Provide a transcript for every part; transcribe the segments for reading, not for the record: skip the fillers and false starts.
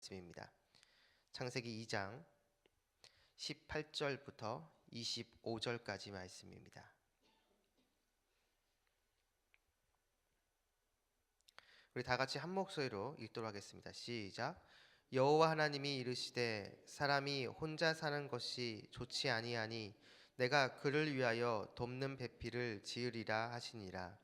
말씀입니다. 창세기 2장 18절부터 25절까지 말씀입니다. 우리 다 같이 한 목소리로 읽도록 하겠습니다. 시작. 여호와 하나님이 이르시되 사람이 혼자 사는 것이 좋지 아니하니 내가 그를 위하여 돕는 배필을 지으리라 하시니라.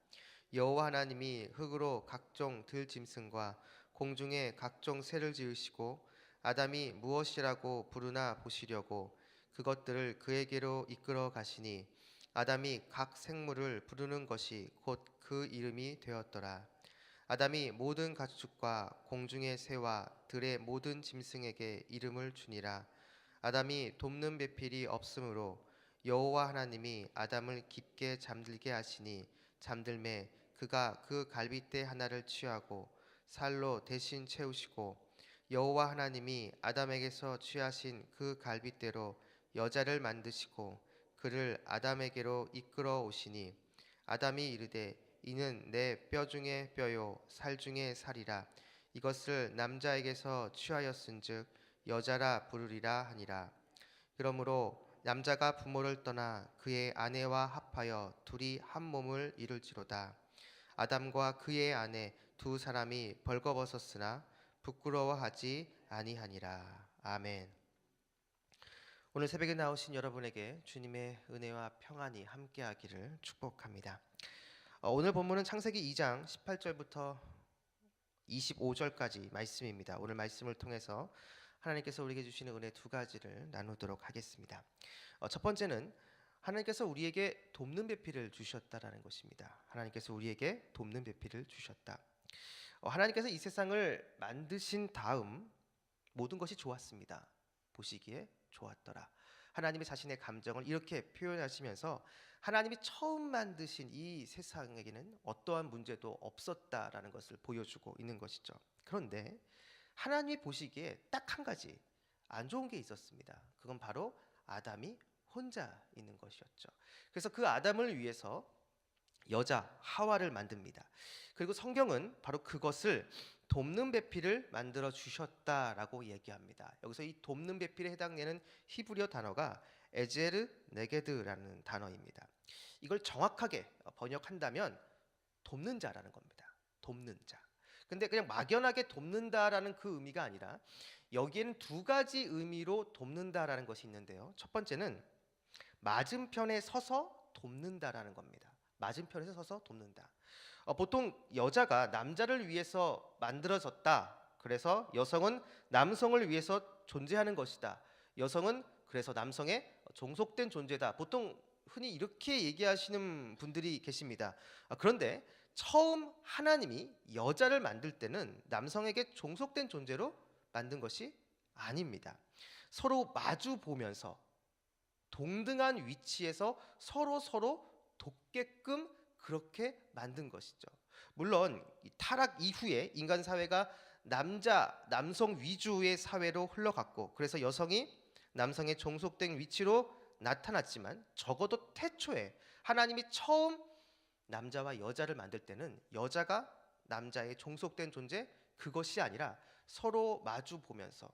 여호와 하나님이 흙으로 각종 들짐승과 공중의 각종 새를 지으시고 아담이 무엇이라고 부르나 보시려고 그것들을 그에게로 이끌어 가시니 아담이 각 생물을 부르는 것이 곧 그 이름이 되었더라. 아담이 모든 가축과 공중의 새와 들의 모든 짐승에게 이름을 주니라. 아담이 돕는 배필이 없으므로 여호와 하나님이 아담을 깊게 잠들게 하시니 잠들매 그가 그 갈빗대 하나를 취하고 살로 대신 채우시고 여호와 하나님이 아담에게서 취하신 그 갈빗대로 여자를 만드시고 그를 아담에게로 이끌어 오시니 아담이 이르되 이는 내 뼈 중에 뼈요 살 중에 살이라. 이것을 남자에게서 취하였은즉 여자라 부르리라 하니라. 그러므로 남자가 부모를 떠나 그의 아내와 합하여 둘이 한 몸을 이룰지로다. 아담과 그의 아내 두 사람이 벌거벗었으나 부끄러워하지 아니하니라. 아멘. 오늘 새벽에 나오신 여러분에게 주님의 은혜와 평안이 함께하기를 축복합니다. 오늘 본문은 창세기 2장 18절부터 25절까지 말씀입니다. 오늘 말씀을 통해서 하나님께서 우리에게 주시는 은혜 두 가지를 나누도록 하겠습니다. 첫 번째는 하나님께서 우리에게 돕는 배필을 주셨다라는 것입니다. 하나님께서 우리에게 돕는 배필을 주셨다. 하나님께서 이 세상을 만드신 다음 모든 것이 좋았습니다. 보시기에 좋았더라. 하나님이 자신의 감정을 이렇게 표현하시면서 하나님이 처음 만드신 이 세상에게는 어떠한 문제도 없었다라는 것을 보여주고 있는 것이죠. 그런데 하나님이 보시기에 딱 한 가지 안 좋은 게 있었습니다. 그건 바로 아담이 혼자 있는 것이었죠. 그래서 그 아담을 위해서 여자 하와를 만듭니다. 그리고 성경은 바로 그것을 돕는 배필을 만들어 주셨다라고 얘기합니다. 여기서 이 돕는 배필에 해당되는 히브리어 단어가 에제르 네게드라는 단어입니다. 이걸 정확하게 번역한다면 돕는 자라는 겁니다. 돕는 자. 근데 그냥 막연하게 돕는다라는 그 의미가 아니라 여기에는 두 가지 의미로 돕는다라는 것이 있는데요. 첫 번째는 맞은편에 서서 돕는다라는 겁니다. 맞은편에서 서서 돕는다. 보통 여자가 남자를 위해서 만들어졌다. 그래서 여성은 남성을 위해서 존재하는 것이다. 여성은 그래서 남성의 종속된 존재다. 보통 흔히 이렇게 얘기하시는 분들이 계십니다. 그런데 처음 하나님이 여자를 만들 때는 남성에게 종속된 존재로 만든 것이 아닙니다. 서로 마주 보면서 동등한 위치에서 서로 돕게끔 그렇게 만든 것이죠. 물론 타락 이후에 인간 사회가 남성 위주의 사회로 흘러갔고 그래서 여성이 남성의 종속된 위치로 나타났지만 적어도 태초에 하나님이 처음 남자와 여자를 만들 때는 여자가 남자의 종속된 존재 그것이 아니라 서로 마주 보면서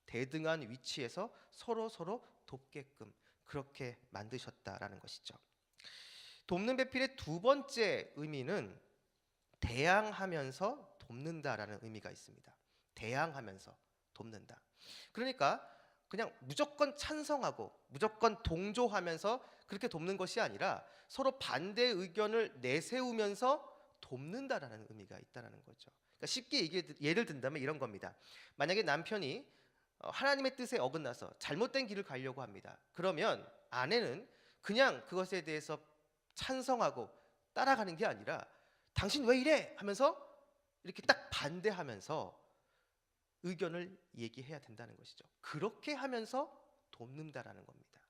대등한 위치에서 서로 돕게끔 그렇게 만드셨다라는 것이죠. 돕는 배필의 두 번째 의미는 대항하면서 돕는다라는 의미가 있습니다. 대항하면서 돕는다. 그러니까 그냥 무조건 찬성하고 무조건 동조하면서 그렇게 돕는 것이 아니라 서로 반대 의견을 내세우면서 돕는다라는 의미가 있다는 거죠. 그러니까 쉽게 예를 든다면 이런 겁니다. 만약에 남편이 하나님의 뜻에 어긋나서 잘못된 길을 가려고 합니다. 그러면 아내는 그냥 그것에 대해서 찬성하고 따라가는 게 아니라 당신 왜 이래? 하면서 이렇게 딱 반대하면서 의견을 얘기해야 된다는 것이죠. 그렇게 하면서 돕는다라는 겁니다.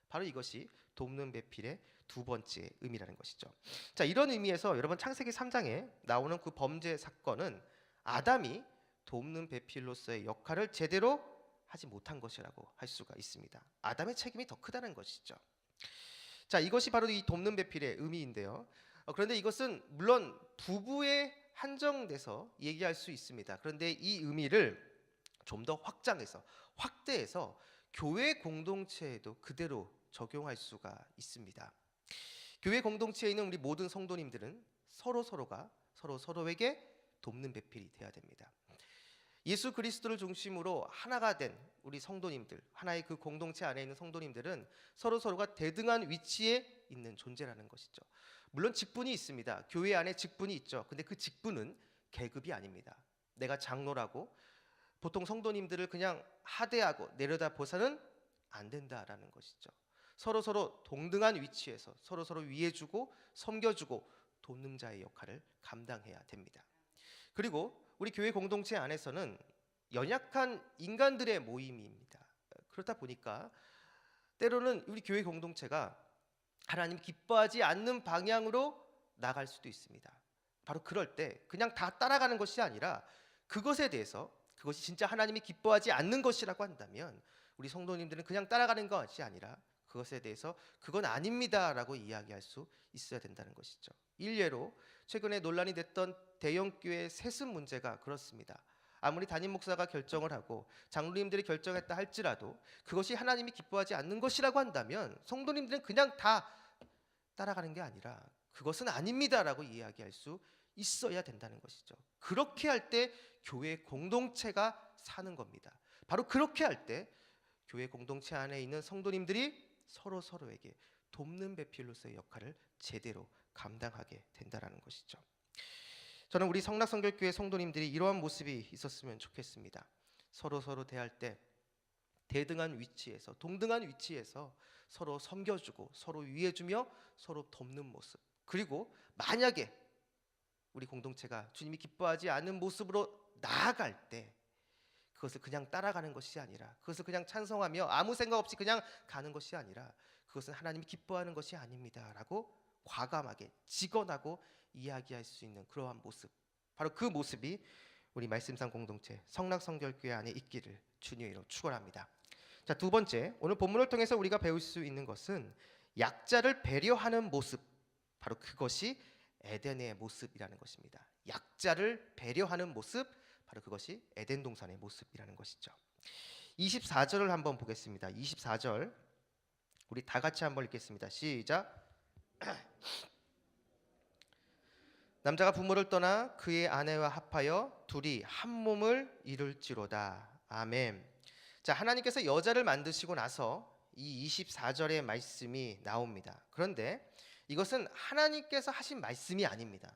바로 이것이 돕는 배필의 두 번째 의미라는 것이죠. 자, 이런 의미에서 여러분 창세기 3장에 나오는 그 범죄 사건은 아담이 돕는 배필로서의 역할을 제대로 하지 못한 것이라고 할 수가 있습니다. 아담의 책임이 더 크다는 것이죠. 자, 이것이 바로 이 돕는 배필의 의미인데요. 그런데 이것은 물론 부부에 한정돼서 얘기할 수 있습니다. 그런데 이 의미를 좀 더 확장해서 확대해서 교회 공동체에도 그대로 적용할 수가 있습니다. 교회 공동체에 있는 우리 모든 성도님들은 서로가 서로에게 돕는 배필이 되어야 됩니다. 예수 그리스도를 중심으로 하나가 된 우리 성도님들, 하나의 그 공동체 안에 있는 성도님들은 서로가 대등한 위치에 있는 존재라는 것이죠. 물론 직분이 있습니다. 교회 안에 직분이 있죠. 근데 그 직분은 계급이 아닙니다. 내가 장로라고 보통 성도님들을 그냥 하대하고 내려다보서는 안 된다라는 것이죠. 서로 동등한 위치에서 서로 위해주고 섬겨주고 돕는 자의 역할을 감당해야 됩니다. 그리고 우리 교회 공동체 안에서는 연약한 인간들의 모임입니다. 그렇다 보니까 때로는 우리 교회 공동체가 하나님 기뻐하지 않는 방향으로 나갈 수도 있습니다. 바로 그럴 때 그냥 다 따라가는 것이 아니라 그것에 대해서 그것이 진짜 하나님이 기뻐하지 않는 것이라고 한다면 우리 성도님들은 그냥 따라가는 것이 아니라 그것에 대해서 그건 아닙니다라고 이야기할 수 있어야 된다는 것이죠. 일례로 최근에 논란이 됐던 대형교회 세습 문제가 그렇습니다. 아무리 담임 목사가 결정을 하고 장로님들이 결정했다 할지라도 그것이 하나님이 기뻐하지 않는 것이라고 한다면 성도님들은 그냥 다 따라가는 게 아니라 그것은 아닙니다라고 이야기할 수 있어야 된다는 것이죠. 그렇게 할 때 교회 공동체가 사는 겁니다. 바로 그렇게 할 때 교회 공동체 안에 있는 성도님들이 서로에게 돕는 배필로서의 역할을 제대로 감당하게 된다는 것이죠. 저는 우리 성락성결교회 성도님들이 이러한 모습이 있었으면 좋겠습니다. 서로 대할 때 대등한 위치에서 동등한 위치에서 서로 섬겨주고 서로 위해주며 서로 돕는 모습, 그리고 만약에 우리 공동체가 주님이 기뻐하지 않는 모습으로 나아갈 때 그것을 그냥 따라가는 것이 아니라 그것을 그냥 찬성하며 아무 생각 없이 그냥 가는 것이 아니라 그것은 하나님이 기뻐하는 것이 아닙니다라고 과감하게 직언하고 이야기할 수 있는 그러한 모습, 바로 그 모습이 우리 말씀상 공동체 성락성결교회 안에 있기를 주님의 이름으로 축원합니다. 자, 두 번째, 오늘 본문을 통해서 우리가 배울 수 있는 것은 약자를 배려하는 모습, 바로 그것이 에덴의 모습이라는 것입니다. 약자를 배려하는 모습, 바로 그것이 에덴 동산의 모습이라는 것이죠. 24절을 한번 보겠습니다. 24절 우리 다 같이 한번 읽겠습니다. 시작. 남자가 부모를 떠나 그의 아내와 합하여 둘이 한 몸을 이룰지로다. 아멘. 자, 하나님께서 여자를 만드시고 나서 이 24절의 말씀이 나옵니다. 그런데 이것은 하나님께서 하신 말씀이 아닙니다.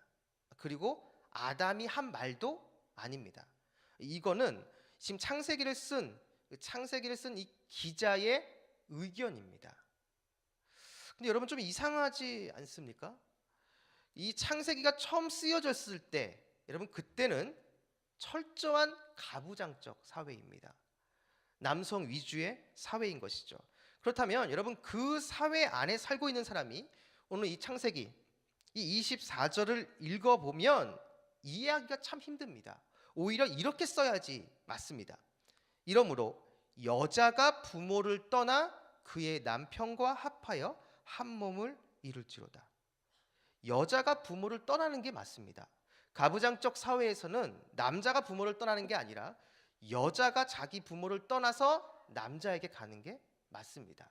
그리고 아담이 한 말도 아닙니다. 이거는 지금 창세기를 쓴 이 기자의 의견입니다. 근데 여러분 좀 이상하지 않습니까? 이 창세기가 처음 쓰여졌을 때 여러분 그때는 철저한 가부장적 사회입니다. 남성 위주의 사회인 것이죠. 그렇다면 여러분 그 사회 안에 살고 있는 사람이 오늘 이 창세기 이 24절을 읽어보면 이해하기가 참 힘듭니다. 오히려 이렇게 써야지 맞습니다. 이러므로 여자가 부모를 떠나 그의 남편과 합하여 한 몸을 이룰지로다. 여자가 부모를 떠나는 게 맞습니다. 가부장적 사회에서는 남자가 부모를 떠나는 게 아니라 여자가 자기 부모를 떠나서 남자에게 가는 게 맞습니다.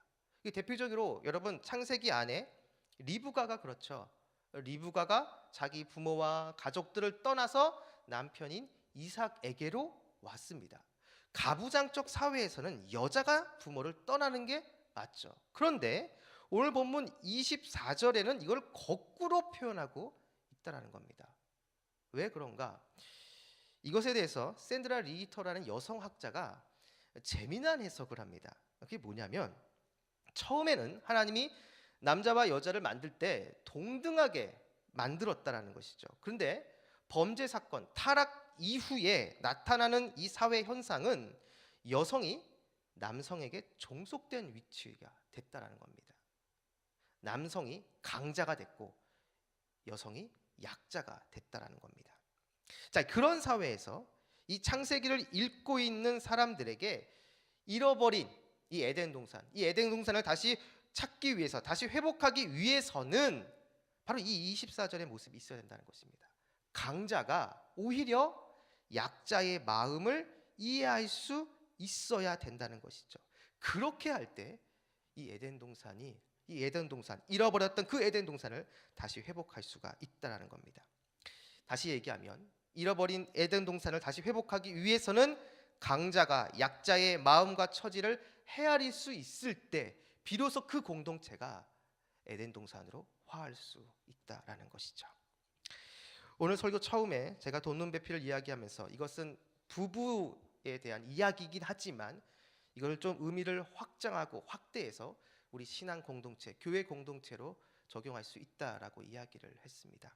대표적으로 여러분 창세기 안에 리브가가 그렇죠. 리브가가 자기 부모와 가족들을 떠나서 남편인 이삭에게로 왔습니다. 가부장적 사회에서는 여자가 부모를 떠나는 게 맞죠. 그런데 오늘 본문 24절에는 이걸 거꾸로 표현하고 있다라는 겁니다. 왜 그런가? 이것에 대해서 샌드라 리히터라는 여성학자가 재미난 해석을 합니다. 그게 뭐냐면 처음에는 하나님이 남자와 여자를 만들 때 동등하게 만들었다라는 것이죠. 그런데 범죄 사건, 타락 이후에 나타나는 이 사회 현상은 여성이 남성에게 종속된 위치가 됐다라는 겁니다. 남성이 강자가 됐고 여성이 약자가 됐다라는 겁니다. 자, 그런 사회에서 이 창세기를 읽고 있는 사람들에게 잃어버린 이 에덴 동산을 다시 찾기 위해서, 다시 회복하기 위해서는 바로 이 24절의 모습이 있어야 된다는 것입니다. 강자가 오히려 약자의 마음을 이해할 수 있어야 된다는 것이죠. 그렇게 할 때 이 에덴 동산, 잃어버렸던 그 에덴 동산을 다시 회복할 수가 있다라는 겁니다. 다시 얘기하면 잃어버린 에덴 동산을 다시 회복하기 위해서는 강자가 약자의 마음과 처지를 헤아릴 수 있을 때 비로소 그 공동체가 에덴 동산으로 화할 수 있다라는 것이죠. 오늘 설교 처음에 제가 돕는 배필을 이야기하면서 이것은 부부에 대한 이야기이긴 하지만 이걸 좀 의미를 확장하고 확대해서 우리 신앙 공동체, 교회 공동체로 적용할 수 있다라고 이야기를 했습니다.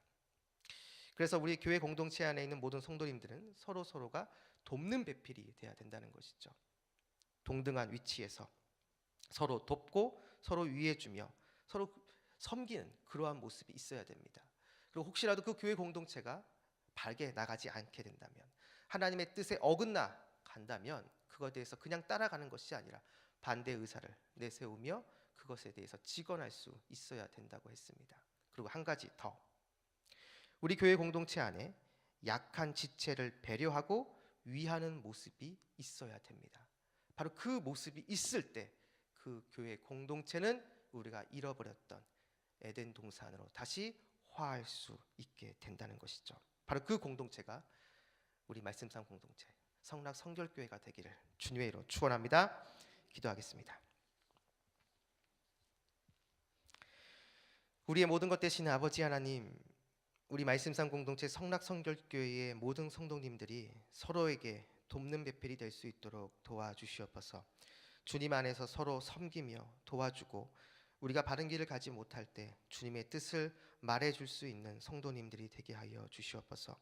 그래서 우리 교회 공동체 안에 있는 모든 성도님들은 서로가 돕는 배필이 돼야 된다는 것이죠. 동등한 위치에서 서로 돕고 서로 위해주며 서로 섬기는 그러한 모습이 있어야 됩니다. 그리고 혹시라도 그 교회 공동체가 밝게 나가지 않게 된다면, 하나님의 뜻에 어긋나 간다면 그것에 대해서 그냥 따라가는 것이 아니라 반대 의사를 내세우며 그것에 대해서 직언할 수 있어야 된다고 했습니다. 그리고 한 가지 더, 우리 교회 공동체 안에 약한 지체를 배려하고 위하는 모습이 있어야 됩니다. 바로 그 모습이 있을 때 그 교회 공동체는 우리가 잃어버렸던 에덴 동산으로 다시 화할 수 있게 된다는 것이죠. 바로 그 공동체가 우리 말씀상 공동체 성락 성결교회가 되기를 주님의 이름으로 축원합니다. 기도하겠습니다. 우리의 모든 것 되시는 아버지 하나님, 우리 말씀상 공동체 성락 성결교회의 모든 성도님들이 서로에게 돕는 배필이 될 수 있도록 도와주시옵소서. 주님 안에서 서로 섬기며 도와주고 우리가 바른 길을 가지 못할 때 주님의 뜻을 말해줄 수 있는 성도님들이 되게 하여 주시옵소서.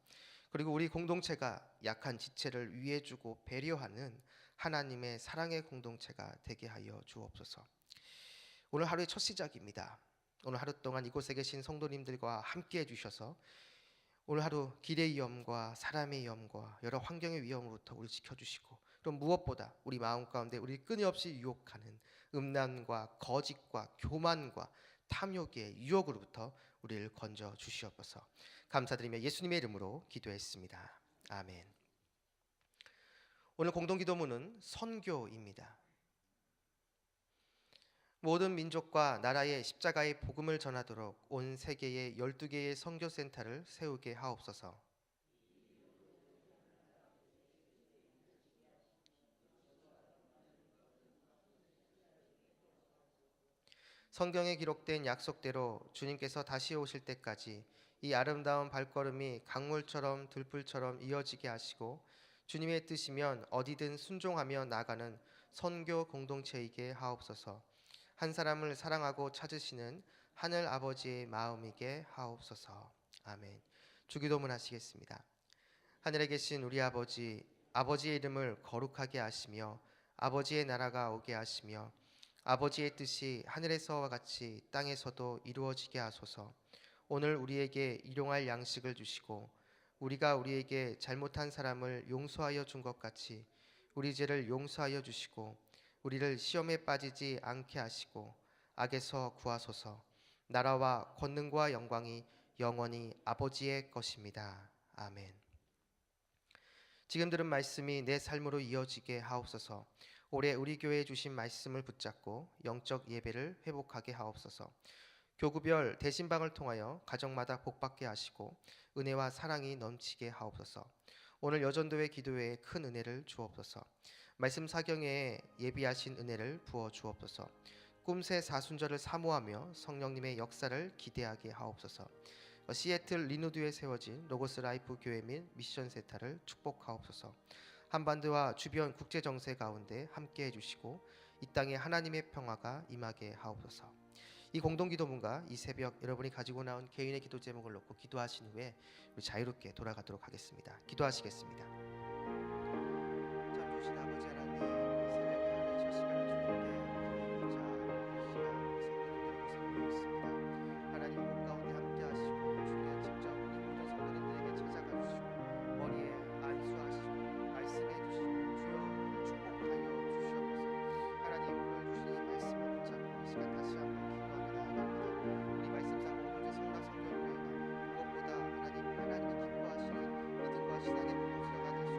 그리고 우리 공동체가 약한 지체를 위해주고 배려하는 하나님의 사랑의 공동체가 되게 하여 주옵소서. 오늘 하루의 첫 시작입니다. 오늘 하루 동안 이곳에 계신 성도님들과 함께 해주셔서 오늘 하루 길의 위험과 사람의 위험과 여러 환경의 위험으로부터 우리 지켜주시고, 그럼 무엇보다 우리 마음 가운데 우리 끊임없이 유혹하는 음란과 거짓과 교만과 탐욕의 유혹으로부터 우리를 건져 주시옵소서. 감사드리며 예수님의 이름으로 기도했습니다. 아멘. 오늘 공동기도문은 선교입니다. 모든 민족과 나라의 십자가의 복음을 전하도록 온 세계에 12개의 선교센터를 세우게 하옵소서. 성경에 기록된 약속대로 주님께서 다시 오실 때까지 이 아름다운 발걸음이 강물처럼 들풀처럼 이어지게 하시고 주님의 뜻이면 어디든 순종하며 나가는 선교 공동체이게 하옵소서. 한 사람을 사랑하고 찾으시는 하늘 아버지의 마음이게 하옵소서. 아멘. 주기도문 하시겠습니다. 하늘에 계신 우리 아버지, 아버지의 이름을 거룩하게 하시며 아버지의 나라가 오게 하시며 아버지의 뜻이 하늘에서와 같이 땅에서도 이루어지게 하소서. 오늘 우리에게 일용할 양식을 주시고 우리가 우리에게 잘못한 사람을 용서하여 준 것 같이 우리 죄를 용서하여 주시고 우리를 시험에 빠지지 않게 하시고 악에서 구하소서. 나라와 권능과 영광이 영원히 아버지의 것입니다. 아멘. 지금 들은 말씀이 내 삶으로 이어지게 하옵소서. 올해 우리 교회에 주신 말씀을 붙잡고 영적 예배를 회복하게 하옵소서. 교구별 대신방을 통하여 가정마다 복받게 하시고 은혜와 사랑이 넘치게 하옵소서. 오늘 여전도회 기도회에 큰 은혜를 주옵소서. 말씀 사경에 예비하신 은혜를 부어 주옵소서. 꿈새 사순절을 사모하며 성령님의 역사를 기대하게 하옵소서. 시애틀 리누드에 세워진 로고스 라이프 교회 및 미션 세타를 축복하옵소서. 한반도와 주변 국제 정세 가운데 함께 해주시고 이 땅에 하나님의 평화가 임하게 하옵소서. 이 공동기도문과 이 새벽 여러분이 가지고 나온 개인의 기도 제목을 놓고 기도하신 후에 우리 자유롭게 돌아가도록 하겠습니다. 기도하시겠습니다. 참 주신 아버지 하나님, 이 새벽에 하나님 첫 시간을 주님께 있습니다. 하나님 목 가운데 함께 하시고 주님께 직접 우리 모든 성도님들에게 찾아가 주시고 머리에 안수하시고 말씀해 주시고 주여 축복하여 주시옵소서. 하나님 오늘 주신 이 말씀을 붙잡고 이 시간 다시 한번 기도하며 나아갑니다. 우리 말씀상 공동체 성락 성결교회가 무엇보다 하나님이 기뻐하시는 믿음과 신앙의 공동체가 되시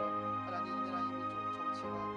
하나님 이 나라 이 민족 정치와